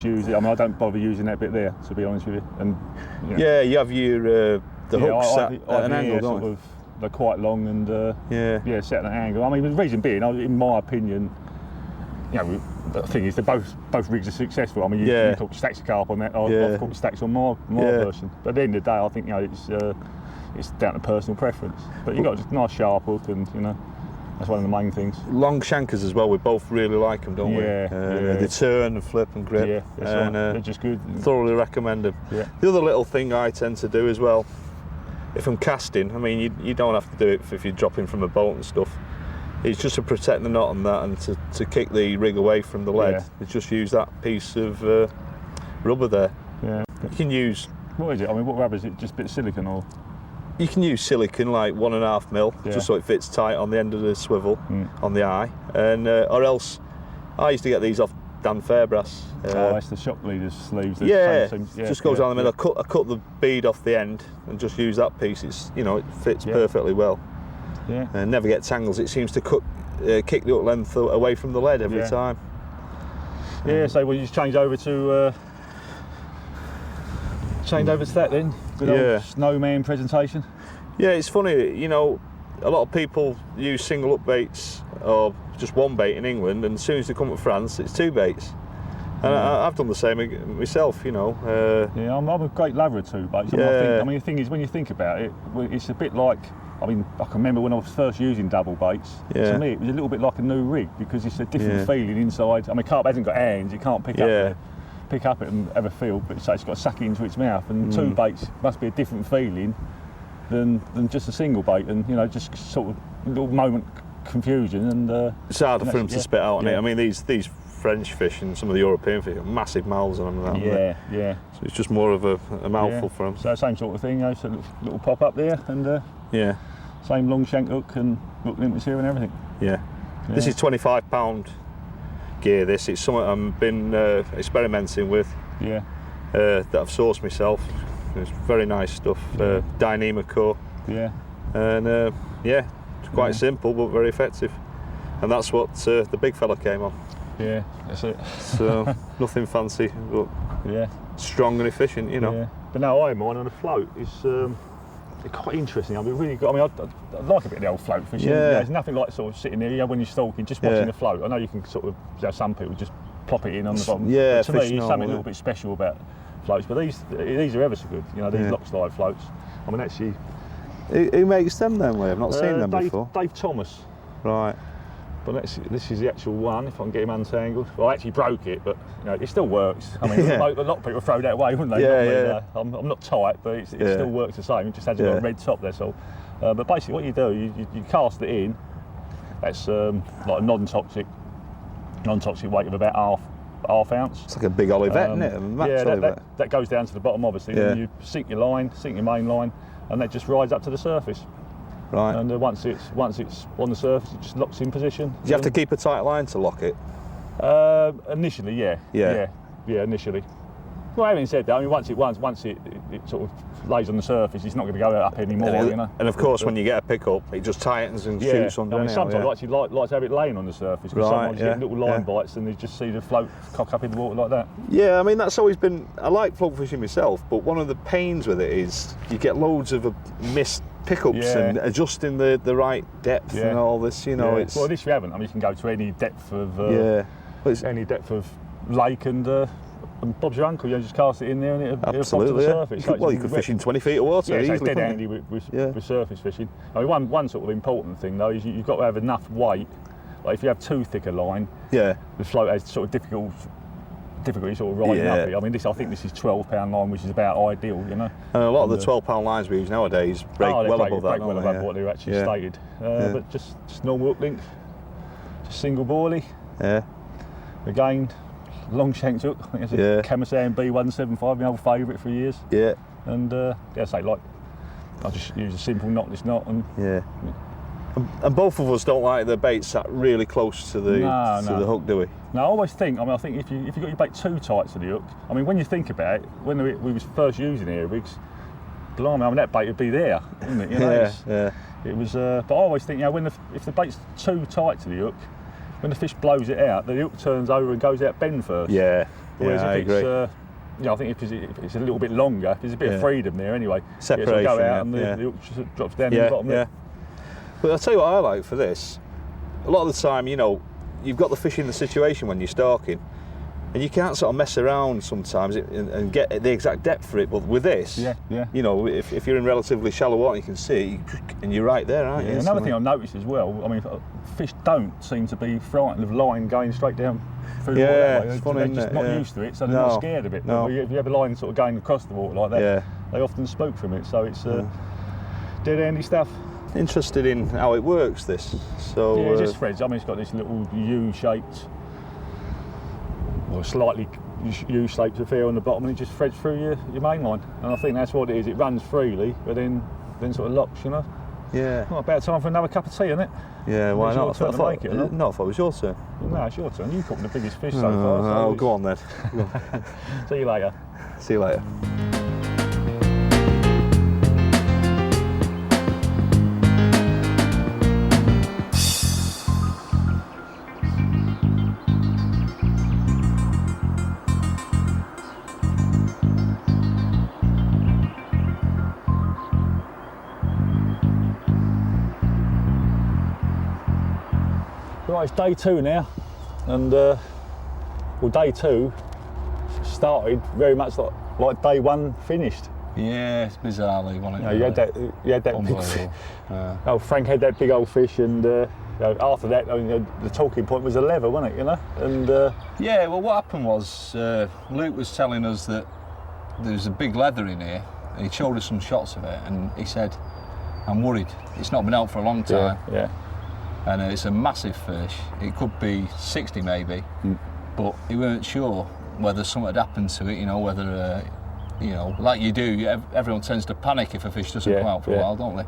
use it. I mean, I don't bother using that bit there, to be honest with you. And yeah, you have your the hooks set at an angle, don't you? They're quite long and set at an angle. I mean, the reason being, in my opinion, the thing is, both rigs are successful. I mean, you caught stacks of carp on that. I've caught stacks on my version. But at the end of the day, I think it's down to personal preference. But you've got a nice sharp hook, and that's one of the main things. Long shankers as well. We both really like them, don't we? They turn and flip and grip. Yeah, that's right. They're just good. Thoroughly recommend them. Yeah. The other little thing I tend to do as well, if I'm casting, I mean, you don't have to do it if you're dropping from a boat and stuff. It's just to protect the knot on that and to kick the rig away from the lead. You just use that piece of rubber there. Yeah. You can use... What is it? I mean, what rubber is it? Just a bit of silicone or...? You can use silicone, like 1.5 mil, just so it fits tight on the end of the swivel, on the eye. And or else, I used to get these off Dan Fairbrass. That's the shop leader's sleeves. Just goes down the middle. I cut the bead off the end and just use that piece. It's it fits perfectly well. Yeah. And never get tangles. It seems to kick the hook length away from the lead every time. Yeah. So you just change over to that then. Good old snowman presentation. Yeah, it's funny. A lot of people use single hook baits or just one bait in England, and as soon as they come to France, it's two baits. And I've done the same myself, I'm a great lover of two baits. I mean, the thing is, when you think about it, it's a bit like, I can remember when I was first using double baits, to me it was a little bit like a new rig, because it's a different feeling inside. I mean, carp hasn't got hands, it can't pick up it and have a feel, but it's got to suck it into its mouth, and two baits must be a different feeling than just a single bait, and just sort of a little moment confusion, and it's harder for them to spit out on it. I mean, these French fish and some of the European fish have massive mouths on them. So it's just more of a mouthful for them. So same sort of thing, so a little pop up there, and same long shank hook and hook limpets here and everything. This is £25 gear. It's something I've been experimenting with. That I've sourced myself. It's very nice stuff. Dynamico. And it's quite simple but very effective. And that's what the big fella came on. Yeah, that's it. So nothing fancy, but strong and efficient, But now I'm on a float. It's quite interesting. I like a bit of the old float fishing. There's nothing like sort of sitting there when you're stalking, just watching the float. I know you can sort of, some people just plop it in on the bottom. But to me, there's something a little bit special about floats. But these are ever so good. These lock slide floats. I mean, actually. Who makes them then? I've not seen them before. Dave Thomas. Right. But this is the actual one, if I can get him untangled. Well, I actually broke it, but it still works. I mean, a lot of people throw that away, wouldn't they? I'm not tight, but it still works the same. It just hasn't got a red top, that's all. But basically what you do, you cast it in. That's like a non-toxic weight of about half ounce. It's like a big Olivet, isn't it? That goes down to the bottom, obviously. And you sink your main line, and that just rides up to the surface. Right. And once it's on the surface, it just locks in position. Do you have to keep a tight line to lock it? Initially, yeah, initially. Well, having said that, I mean, once it sort of lays on the surface, it's not going to go up anymore, And of course, when you get a pickup, it just tightens and shoots under. I mean, sometimes I actually like to have it laying on the surface, because sometimes you get little line bites and you just see the float cock up in the water like that. Yeah, I mean, that's always been. I like float fishing myself, but one of the pains with it is you get loads of missed pickups and adjusting the right depth and all this. It's well, this you haven't. I mean, you can go to any depth of lake and Bob's your uncle. You just cast it in there and it'll pop to the surface. You could fish in 20 feet of water easily. It's dead handy with surface fishing. I mean, one sort of important thing though is you've got to have enough weight. Like if you have too thick a line, the float has sort of difficulty sort of riding up it. I mean, I think this is 12-pound line, which is about ideal, And a lot of the 12-pound lines we use nowadays break well above that. Well above what they're actually stated. But just normal hook length, just single boilie. Again, long shanked hook. I think it's a Camasan B175, my old favourite for years. And I just use a simple knotless knot. And both of us don't like the bait sat really close to the hook, do we? No, I always think. I think if you got your bait too tight to the hook, I mean, when you think about it, when we was first using air rigs, blimey, that bait would be there, wouldn't it? It was. But I always think, if the bait's too tight to the hook, when the fish blows it out, the hook turns over and goes out bend first. Whereas I if agree. it's, I think if it's a little bit longer, there's a bit of freedom there anyway. Separation. Go out and the hook just drops down in the bottom. Yeah. But I'll tell you what I like for this. A lot of the time, you've got the fish in the situation when you're stalking, and you can't sort of mess around sometimes and get the exact depth for it. But with this, if you're in relatively shallow water, you can see, and you're right there, aren't you? Another thing I've noticed as well, I mean, fish don't seem to be frightened of line going straight down through the water that way. It's funny, they're just not used to it, so they're not scared of it. No. But if you have a line sort of going across the water like that, they often spook from it. So it's dead handy stuff. Interested in how it works, this. So it just threads. I mean, it's got this little U-shaped, or slightly U-shaped affair on the bottom, and it just threads through your main line. And I think that's what it is. It runs freely, but then sort of locks, Yeah. Not about time for another cup of tea, isn't it? Yeah, why not? I thought it was your turn. No, it's your turn. You caught the biggest fish so far. Go on then. See you later. See you later. Right, it's day 2 now, and day 2 started very much like day 1 finished. Yeah, it's bizarrely, wasn't it? You had that big fish. Frank had that big old fish, and after that, the talking point was a lever, wasn't it? And yeah, well, what happened was Luke was telling us that there's a big leather in here, and he showed us some shots of it, and he said, "I'm worried. It's not been out for a long time." Yeah. And it's a massive fish. It could be 60 maybe, but he weren't sure whether something had happened to it. Whether like you do, everyone tends to panic if a fish doesn't come out for a while, don't they?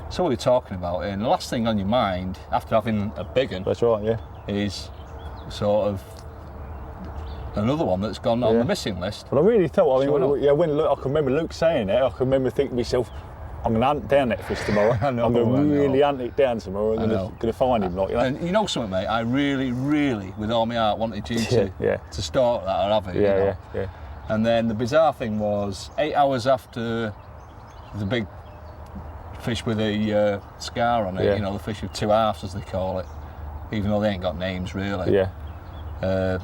So we were talking about it, and the last thing on your mind after having a big one, that's right, is sort of another one that's gone on the missing list. Well, I really thought. When I can remember Luke saying it, I can remember thinking to myself, I'm going to hunt down that fish tomorrow. I'm going to really hunt it down tomorrow. I'm going to find him, And you know something, mate? I really, really, with all my heart, wanted you to start that or have it. Yeah. And then the bizarre thing was, 8 hours after the big fish with a scar on it, the fish with 2 halves, as they call it, even though they ain't got names really. Yeah.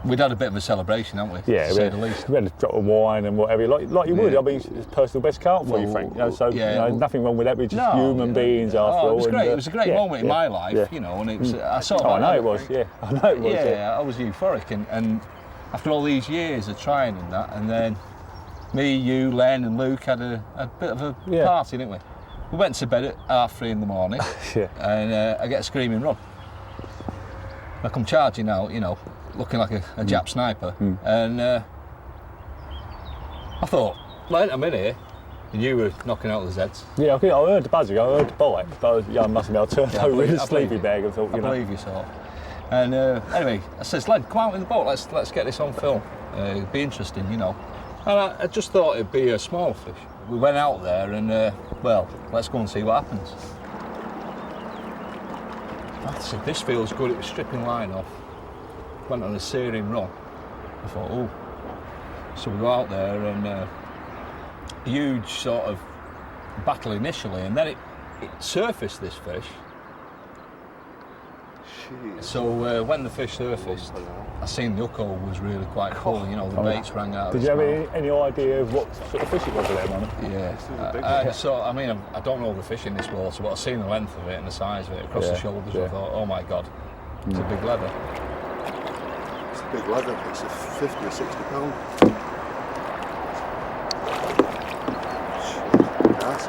We'd had a bit of a celebration, haven't we? Yeah, to say the least. We had a drop of wine and whatever, like you would. I mean, it's personal best carp for you, Frank. Nothing wrong with that. We're just human beings after all. It was great. It was a great moment in my life, and it was. I know it was. Yeah, I know it was. Yeah, I was euphoric, and after all these years of trying and that, and then me, you, Len, and Luke had a bit of a party, didn't we? We went to bed at 3:30 in the morning, and I get a screaming run. I come charging out, looking like a Jap sniper, and I thought, Len, I'm in here, and you were knocking out the Zeds. Yeah, I heard the buzzing, I heard the bite, but I must admit, I turned over in a sleepy bag and thought, I believe you saw. And anyway, I says, Len, come out in the boat, let's get this on film. It'd be interesting, And I just thought it'd be a small fish. We went out there and, let's go and see what happens. I said, this feels good. It was stripping line off. Went on a searing run. I thought, So we go out there and a huge sort of battle initially, and then it surfaced, this fish. Jeez. So when the fish surfaced, I seen the hook hole was really quite full. The baits rang out. Did you have any idea of what sort of fish it was at that moment? Yeah. I don't know the fish in this water, but I seen the length of it and the size of it across the shoulders. I thought, oh my God, it's a big leather. It's a big leather. It's a 50 or 60 pound. Shit, that's